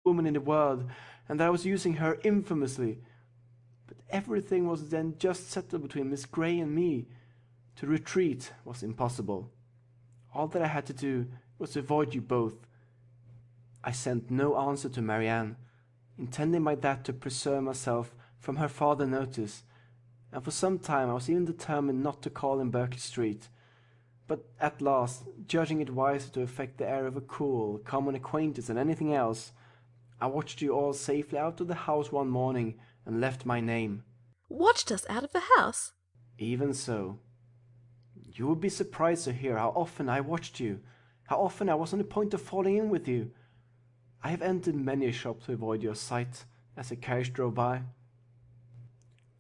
woman in the world, and that I was using her infamously. But everything was then just settled between Miss Grey and me. To retreat was impossible. All that I had to do was to avoid you both. I sent no answer to Marianne, intending by that to preserve myself from her farther notice, and for some time I was even determined not to call in Berkeley Street. But at last, judging it wiser to affect the air of a cool, common acquaintance than anything else, I watched you all safely out of the house one morning and left my name. Watched us out of the house? Even so. You would be surprised to hear how often I watched you, how often I was on the point of falling in with you. I have entered many a shop to avoid your sight as a carriage drove by.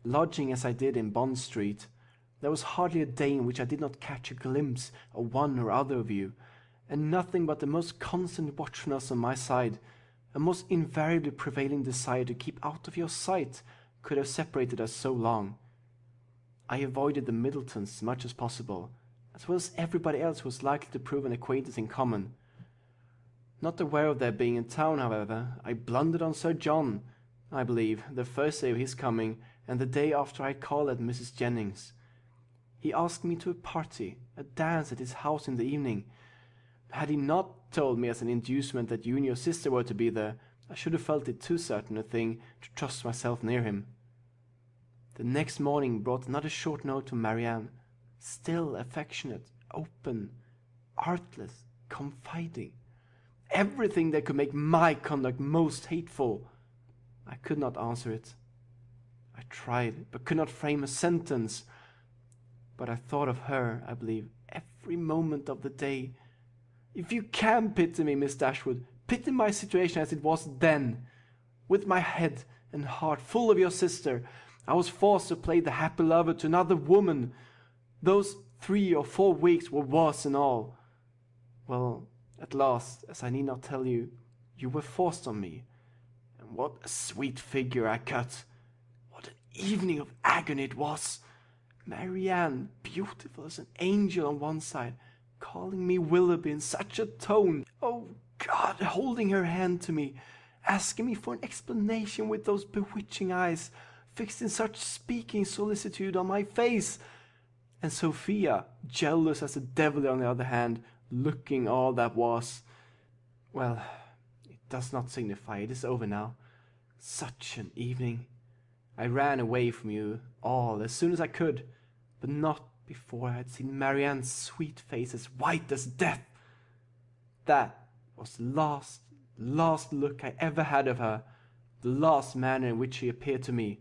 Lodging as I did in Bond Street, there was hardly a day in which I did not catch a glimpse of one or other of you, and nothing but the most constant watchfulness on my side, a most invariably prevailing desire to keep out of your sight, could have separated us so long. I avoided the Middletons as much as possible, as well as everybody else who was likely to prove an acquaintance in common. Not aware of their being in town, however, I blundered on Sir John, I believe, the first day of his coming, and the day after I called at Mrs. Jennings. He asked me to a party, a dance at his house in the evening. Had he not told me as an inducement that you and your sister were to be there, I should have felt it too certain a thing to trust myself near him. The next morning brought another short note to Marianne, still affectionate, open, artless, confiding, everything that could make my conduct most hateful. I could not answer it. I tried, but could not frame a sentence. But I thought of her, I believe, every moment of the day. If you can pity me, Miss Dashwood, pity my situation as it was then. With my head and heart full of your sister, I was forced to play the happy lover to another woman. Those 3 or 4 weeks were worse than all. Well, at last, as I need not tell you, you were forced on me. And what a sweet figure I cut! What an evening of agony it was! Marianne, beautiful as an angel on one side, calling me Willoughby in such a tone. Oh God, holding her hand to me, asking me for an explanation with those bewitching eyes, fixed in such speaking solicitude on my face. And Sophia, jealous as the devil on the other hand, looking all that was. Well, it does not signify, it is over now. Such an evening. I ran away from you all as soon as I could, but not before I had seen Marianne's sweet face as white as death. That was the last look I ever had of her, the last manner in which she appeared to me.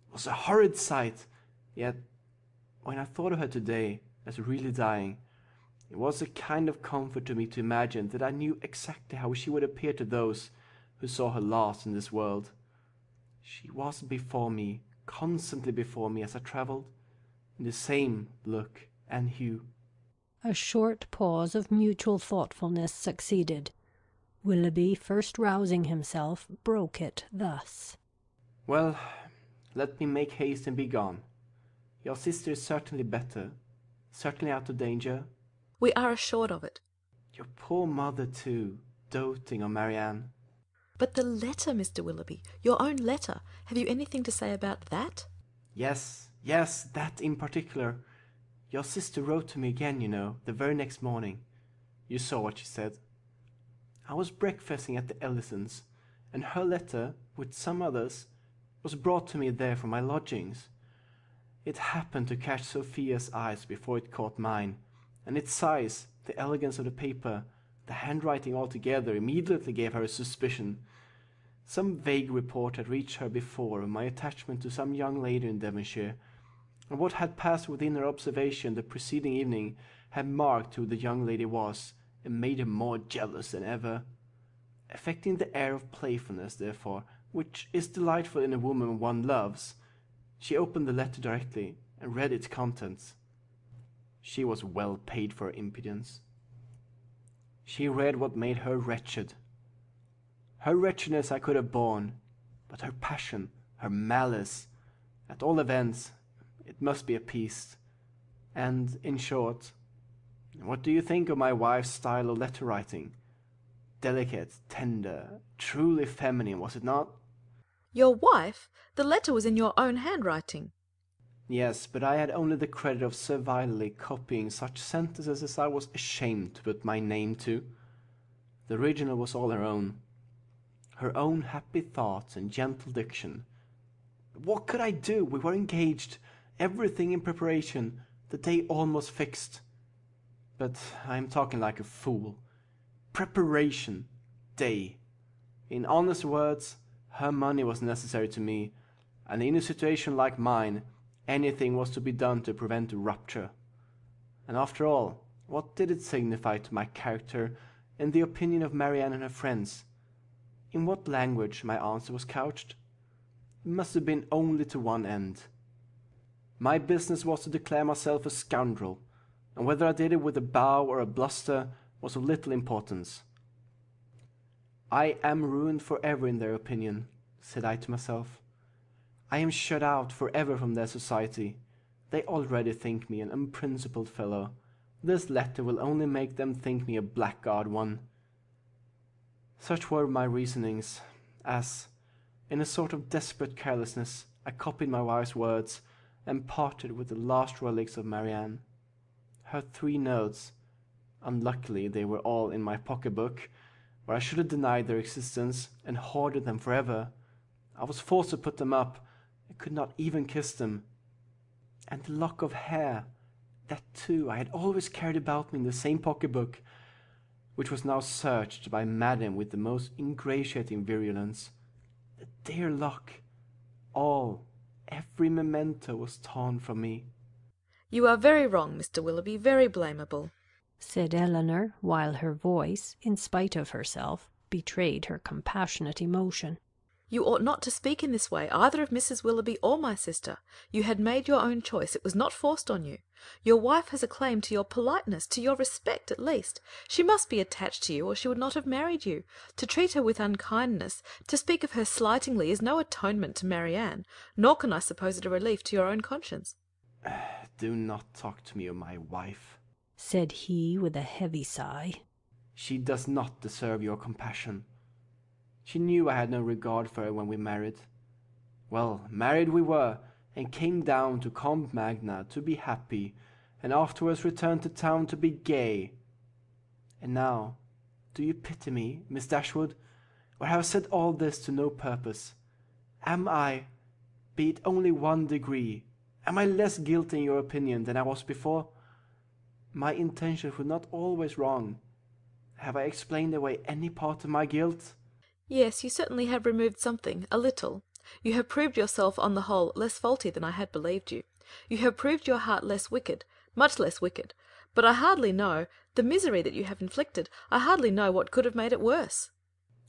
It was a horrid sight, yet when I thought of her today as really dying, it was a kind of comfort to me to imagine that I knew exactly how she would appear to those who saw her last in this world. She was before me, constantly before me as I travelled, in the same look and hue. A short pause of mutual thoughtfulness succeeded. Willoughby, first rousing himself, broke it thus. Well, let me make haste and be gone. Your sister is certainly better, certainly out of danger. We are assured of it. Your poor mother, too, doting on Marianne. But the letter, Mr. Willoughby, your own letter, have you anything to say about that? Yes, that in particular. Your sister wrote to me again, you know, the very next morning. You saw what she said. I was breakfasting at the Ellisons, and her letter, with some others, was brought to me there from my lodgings. It happened to catch Sophia's eyes before it caught mine, and its size, the elegance of the paper, the handwriting altogether immediately gave her a suspicion. Some vague report had reached her before of my attachment to some young lady in Devonshire, and what had passed within her observation the preceding evening had marked who the young lady was, and made her more jealous than ever. Affecting the air of playfulness, therefore, which is delightful in a woman one loves, she opened the letter directly, and read its contents. She was well paid for her impudence. She read what made her wretched. Her wretchedness I could have borne, but her passion, her malice, at all events, it must be appeased. And, in short, what do you think of my wife's style of letter-writing? delicate, tender, truly feminine, was it not? Your wife? The letter was in your own handwriting. Yes, but I had only the credit of servilely copying such sentences as I was ashamed to put my name to. The original was all her own happy thoughts and gentle diction. What could I do? We were engaged, everything in preparation, the day almost fixed. But I am talking like a fool. Preparation, day. In honest words, her money was necessary to me, and in a situation like mine, anything was to be done to prevent a rupture. And after all, what did it signify to my character and the opinion of Marianne and her friends? In what language my answer was couched? It must have been only to one end. My business was to declare myself a scoundrel, and whether I did it with a bow or a bluster was of little importance. I am ruined forever in their opinion, said I to myself. I am shut out forever from their society. They already think me an unprincipled fellow. This letter will only make them think me a blackguard one. Such were my reasonings, as, in a sort of desperate carelessness, I copied my wife's words, and parted with the last relics of Marianne. Her 3 notes, unluckily they were all in my pocket-book, where I should have denied their existence, and hoarded them forever. I was forced to put them up, and could not even kiss them. And the lock of hair, that too I had always carried about me in the same pocket-book, which was now searched by Madam with the most ingratiating virulence. The dear lock, every memento was torn from me. You are very wrong, Mr. Willoughby, very blamable, said Eleanor, while her voice, in spite of herself, betrayed her compassionate emotion. You ought not to speak in this way, either of Mrs. Willoughby or my sister. You had made your own choice. It was not forced on you. Your wife has a claim to your politeness, to your respect at least. She must be attached to you, or she would not have married you. To treat her with unkindness, to speak of her slightingly, is no atonement to Marianne, nor can I suppose it a relief to your own conscience. Do not talk to me of my wife, said he with a heavy sigh. She does not deserve your compassion. She knew I had no regard for her when we married. Well, married we were, and came down to Combe Magna to be happy, and afterwards returned to town to be gay. And now, do you pity me, Miss Dashwood, or have I said all this to no purpose? Am I, be it only 1 degree, am I less guilty in your opinion than I was before? My intentions were not always wrong. Have I explained away any part of my guilt? Yes, you certainly have removed something, a little. You have proved yourself, on the whole, less faulty than I had believed you. You have proved your heart less wicked, much less wicked. But I hardly know, the misery that you have inflicted, I hardly know what could have made it worse.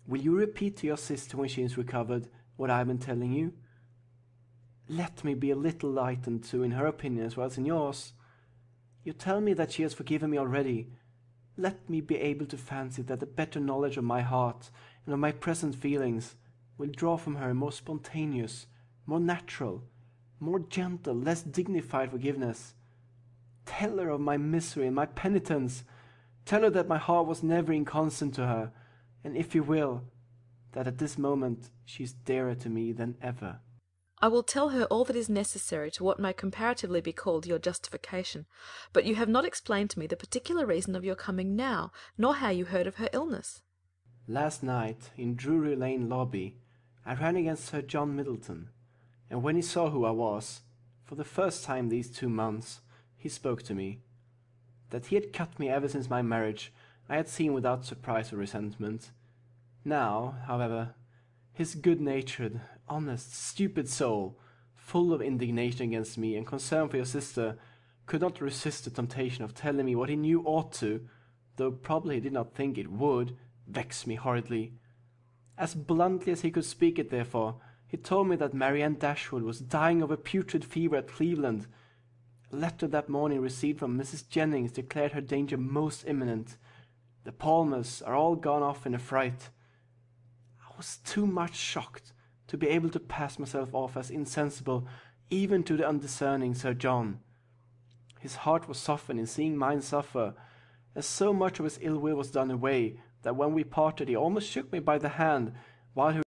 Will you repeat to your sister when she is recovered what I have been telling you? Let me be a little lightened too in her opinion as well as in yours. You tell me that she has forgiven me already. Let me be able to fancy that a better knowledge of my heart and of my present feelings will draw from her a more spontaneous, more natural, more gentle, less dignified forgiveness. Tell her of my misery and my penitence. Tell her that my heart was never inconstant to her, and if you will, that at this moment she is dearer to me than ever. I will tell her all that is necessary to what may comparatively be called your justification, but you have not explained to me the particular reason of your coming now, nor how you heard of her illness. Last night, in Drury Lane lobby, I ran against Sir John Middleton, and when he saw who I was, for the first time these 2 months, he spoke to me. That he had cut me ever since my marriage, I had seen without surprise or resentment. Now, however, his good-natured, honest, stupid soul, full of indignation against me and concern for your sister, could not resist the temptation of telling me what he knew ought to, though probably he did not think it would, vex me horridly. As bluntly as he could speak it, therefore, he told me that Marianne Dashwood was dying of a putrid fever at Cleveland. A letter that morning received from Mrs. Jennings declared her danger most imminent. The Palmers are all gone off in a fright. I was too much shocked to be able to pass myself off as insensible even to the undiscerning Sir John. His heart was softened in seeing mine suffer, and so much of his ill will was done away that when we parted he almost shook me by the hand, while he